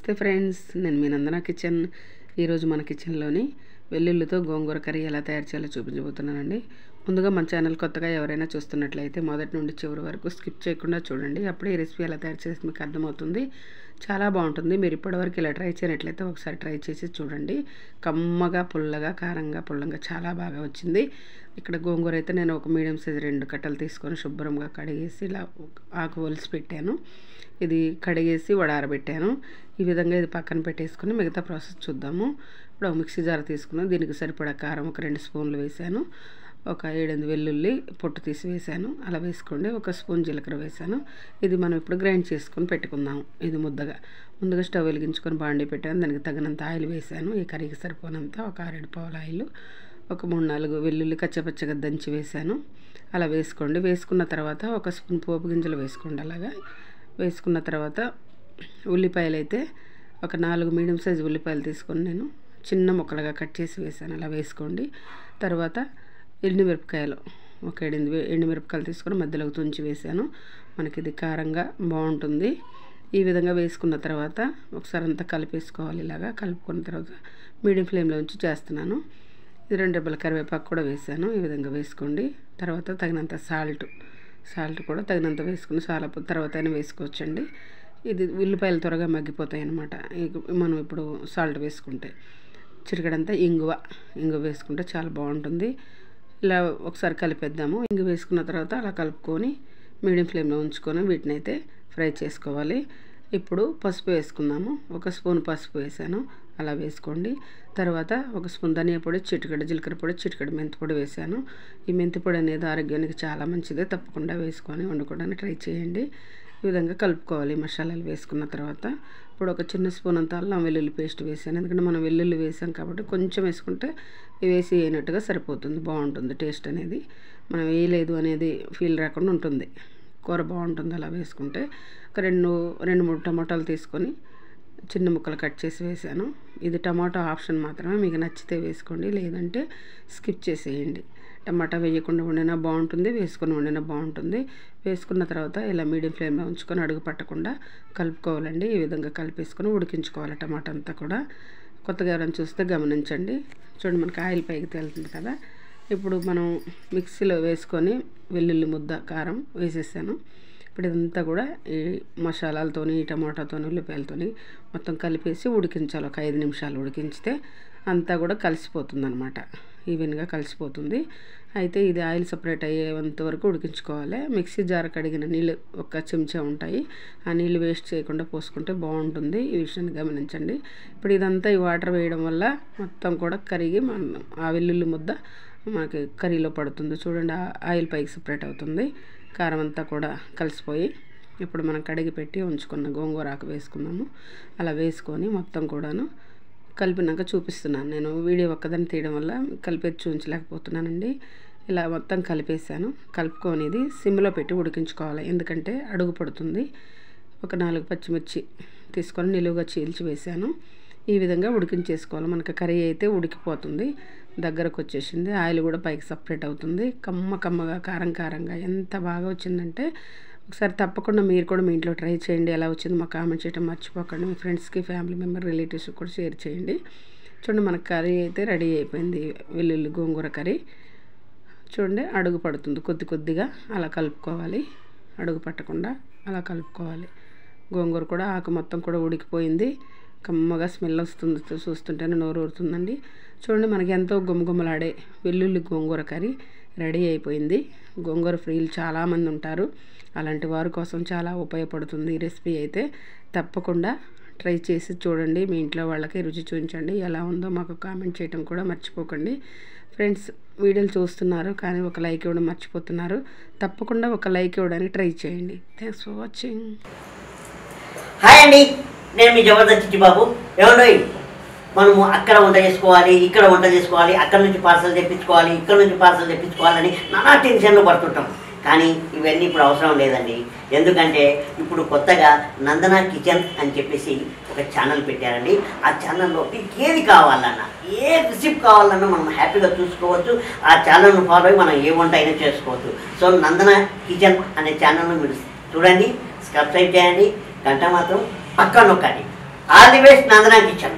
నమస్తే ఫ్రెండ్స్, నేను మీ నందన కిచెన్. ఈరోజు మన కిచెన్లోని వెల్లుల్లితో గోంగూర కర్రీ ఎలా తయారు చేయాలో చూపించబోతున్నానండి. ముందుగా మన ఛానల్ కొత్తగా ఎవరైనా చూస్తున్నట్లయితే మొదటి నుండి చివరి వరకు స్కిప్ చేయకుండా చూడండి. అప్పుడే ఈ రెసిపీ ఎలా తయారు చేసి మీకు అర్థమవుతుంది. చాలా బాగుంటుంది. మీరు ఇప్పటివరకు ఇలా ట్రై చేయనట్లయితే ఒకసారి ట్రై చేసి చూడండి. కమ్మగా, పుల్లగా, కారంగా, పుల్లంగా చాలా బాగా వచ్చింది. ఇక్కడ గోంగూర అయితే నేను ఒక మీడియం సైజ్ 2 కట్టలు తీసుకొని శుభ్రంగా కడిగేసి ఇలా ఆకు ఒలిసి పెట్టాను. ఇది కడిగేసి వడారబెట్టాను. ఈ విధంగా ఇది పక్కన పెట్టేసుకుని మిగతా ప్రాసెస్ చూద్దాము. ఇప్పుడు మిక్సీ జార్ తీసుకున్నాను. దీనికి సరిపడా కారం ఒక 2 స్పూన్లు వేసాను. ఒక 7-8 వెల్లుల్లి పొట్టు తీసి వేసాను. అలా వేసుకోండి. 1 స్పూన్ జీలకర్ర వేసాను. ఇది మనం ఇప్పుడు గ్రైండ్ చేసుకొని పెట్టుకుందాం. ఇది ముందుగా స్టవ్ వెలిగించుకొని బాండీ పెట్టాను. దానికి తగినంత ఆయిల్ వేసాను. ఈ కర్రీకి సరిపోనంత ఒక 6 పావుల ఆయిల్, ఒక 3-4 వెల్లుల్లి కచ్చపచ్చగా దంచి వేసాను. అలా వేసుకోండి. వేసుకున్న తర్వాత 1 స్పూన్ పోపు గింజలు వేసుకోండి. అలాగా వేసుకున్న తర్వాత ఉల్లిపాయలు అయితే ఒక 4 మీడియం సైజు ఉల్లిపాయలు తీసుకొని నేను చిన్న ముక్కలుగా కట్ చేసి వేసాను. అలా వేసుకోండి. తర్వాత ఎండుమిరపకాయలు ఒక 8 ఎండుమిరపకాయలు తీసుకొని మధ్యలోకి తుంచి వేసాను. మనకి ఇది కారంగా బాగుంటుంది. ఈ విధంగా వేసుకున్న తర్వాత ఒకసారి అంతా కలిపేసుకోవాలి. ఇలాగా కలుపుకున్న తర్వాత మీడియం ఫ్లేమ్లో ఉంచి చేస్తున్నాను. ఇది 2 రెబ్బల కరివేపాకు కూడా వేసాను. ఈ విధంగా వేసుకోండి. తర్వాత తగినంత సాల్ట్ కూడా తగినంత వేసుకుని చాలా తర్వాత అయినా వేసుకోవచ్చండి. ఇది ఉల్లిపాయలు త్వరగా మగ్గిపోతాయి అన్నమాట. మనం ఇప్పుడు సాల్ట్ వేసుకుంటే చిటికెడంతా ఇంగువ వేసుకుంటే చాలా బాగుంటుంది. ఇలా ఒకసారి కలిపేద్దాము. ఇంగువ వేసుకున్న తర్వాత అలా కలుపుకొని మీడియం ఫ్లేమ్లో ఉంచుకొని వీటిని అయితే ఫ్రై చేసుకోవాలి. ఇప్పుడు పసుపు వేసుకుందాము. 1 స్పూన్ పసుపు వేసాను. అలా వేసుకోండి. తర్వాత 1 స్పూన్ ధనియా పొడి, చిటికెడు జీలకర్ర పొడి, చిటికెడు మెంతి పొడి వేసాను. ఈ మెంతి పొడి అనేది ఆరోగ్యానికి చాలా మంచిది. తప్పకుండా వేసుకొని వండుకోవడానికి ట్రై చేయండి. ఈ విధంగా కలుపుకోవాలి. మసాలాలు వేసుకున్న తర్వాత ఇప్పుడు ఒక చిన్న స్పూన్ అంత అల్లం వెల్లుల్లి పేస్ట్ వేసాను. ఎందుకంటే మనం వెల్లుల్లి వేసాం కాబట్టి కొంచెం వేసుకుంటే వేసి వేయనట్టుగా సరిపోతుంది. బాగుంటుంది టేస్ట్ అనేది. మనం వేయలేదు అనేది ఫీల్ రాకుండా ఉంటుంది. కూర బాగుంటుంది అలా వేసుకుంటే. ఒక 2-3 టమాటాలు తీసుకొని చిన్న ముక్కలు కట్ చేసి వేసాను. ఇది టమాటా ఆప్షన్ మాత్రమే. మీకు నచ్చితే వేసుకోండి, లేదంటే స్కిప్ చేసేయండి. టమాటా వేయకుండా వండినా బాగుంటుంది, వేసుకొని వండినా బాగుంటుంది. వేసుకున్న తర్వాత ఇలా మీడియం ఫ్లేమ్లో ఉంచుకొని అడుగు పట్టకుండా కలుపుకోవాలండి. ఈ విధంగా కలిపేసుకొని ఉడికించుకోవాలి టమాటా అంతా కూడా. కొత్తగా ఎవరైనా చూస్తే గమనించండి. చూడండి, మనకి ఆయిల్ పైకి తేలుతుంది కదా. ఇప్పుడు మనం మిక్సీలో వేసుకొని వెల్లుల్లి ముద్ద, కారం వేసేసాను. ఇప్పుడు ఇదంతా కూడా ఈ మసాలాలతోని, టమాటాతోని, ఉల్లిపాయలతోని మొత్తం కలిపేసి ఉడికించాలి. ఒక 5 నిమిషాలు ఉడికించితే అంతా కూడా కలిసిపోతుంది అనమాట. ఈవెన్గా కలిసిపోతుంది. అయితే ఇది ఆయిల్ సపరేట్ అయ్యేంత వరకు ఉడికించుకోవాలి. మిక్సీ జార్ కడిగిన నీళ్ళు 1 చెంచా ఉంటాయి. ఆ నీళ్ళు వేస్ట్ చేయకుండా పోసుకుంటే బాగుంటుంది. ఈ విషయాన్ని గమనించండి. ఇప్పుడు ఇదంతా ఈ వాటర్ వేయడం వల్ల మొత్తం కూడా కరిగి ఆ వెల్లుల్లి ముద్ద మనకి కర్రీలో పడుతుంది. చూడండి, ఆయిల్ పైకి సపరేట్ అవుతుంది. కారం అంతా కూడా కలిసిపోయి ఇప్పుడు మనం కడిగి పెట్టి ఉంచుకున్న గోంగూర ఆకు వేసుకున్నాము. అలా వేసుకొని మొత్తం కూడాను కలిపినాక చూపిస్తున్నాను. నేను వీడియో ఒక్కదాన్ని తీయడం వల్ల కలిపేది చూపించలేకపోతున్నానండి. ఇలా మొత్తం కలిపేసాను. కలుపుకొని ఇది సిమ్లో పెట్టి ఉడికించుకోవాలి. ఎందుకంటే అడుగు పడుతుంది. ఒక 4 పచ్చిమిర్చి తీసుకొని నిలువుగా చీల్చి వేసాను. ఈ విధంగా ఉడికించేసుకోవాలి. మనకి కర్రీ అయితే ఉడికిపోతుంది, దగ్గరకు వచ్చేసింది. ఆయిల్ కూడా పైకి సపరేట్ అవుతుంది. కమ్మగా, కారంగా ఎంత బాగా వచ్చిందంటే ఒకసారి తప్పకుండా మీరు కూడా మీ ఇంట్లో ట్రై చేయండి. ఎలా వచ్చిందో మాకు కామెంట్ చేయడం మర్చిపోకండి. మీ ఫ్రెండ్స్కి, ఫ్యామిలీ మెంబర్, రిలేటివ్స్కి కూడా షేర్ చేయండి. చూడండి, మన కర్రీ అయితే రెడీ అయిపోయింది. వెల్లుల్లి గోంగూర కర్రీ. చూడండి, అడుగు పడుతుంది కొద్దిగా. అలా కలుపుకోవాలి. అడుగు పట్టకుండా అలా కలుపుకోవాలి. గోంగూర కూడా ఆకు మొత్తం కూడా ఉడికిపోయింది. కమ్మగా స్మెల్ వస్తుంది. చూస్తుంటేనే నోరు ఊరుతుందండి. చూడండి, మనకి ఎంతో గుమగుమలాడే వెల్లుల్లి గోంగూర కర్రీ రెడీ అయిపోయింది. గోంగూర ఫ్రీలు చాలామంది ఉంటారు. అలాంటి వారి కోసం చాలా ఉపయోగపడుతుంది ఈ రెసిపీ అయితే. తప్పకుండా ట్రై చేసి చూడండి. మీ ఇంట్లో వాళ్ళకి రుచి చూపించండి. ఎలా ఉందో మాకు కామెంట్ చేయడం కూడా మర్చిపోకండి. ఫ్రెండ్స్, వీడియోలు చూస్తున్నారు కానీ ఒక లైక్ ఇవ్వడం మర్చిపోతున్నారు. తప్పకుండా ఒక లైక్ ఇవ్వడానికి ట్రై చేయండి. Thanks for watching. హాయ్ అండి, నేను మీ జబర్దస్త్ చిట్టిబాబు. ఏమండి, మనము అక్కడ వంట చేసుకోవాలి, ఇక్కడ వంట చేసుకోవాలి, అక్కడ నుంచి పార్సల్ తెప్పించుకోవాలి, ఇక్కడ నుంచి పార్సల్ తెప్పించుకోవాలని నానా టెన్షన్లు పడుతుంటాం. కానీ ఇవన్నీ ఇప్పుడు అవసరం లేదండి. ఎందుకంటే ఇప్పుడు కొత్తగా నందన కిచెన్ అని చెప్పేసి ఒక ఛానల్ పెట్టారండి. ఆ ఛానల్లో మీకు ఏది కావాలన్నా, ఏ రెసిపీ కావాలన్నా మనం హ్యాపీగా చూసుకోవచ్చు. ఆ ఛానల్ను ఫాలో అయ్యి మనం ఏ వంట అయినా చేసుకోవచ్చు. సో నందన కిచెన్ అనే ఛానల్ను మీరు చూడండి, సబ్స్క్రైబ్ చేయండి, గంట మాత్రం పక్కా నొక్కండి. All the best Nandana kitchen.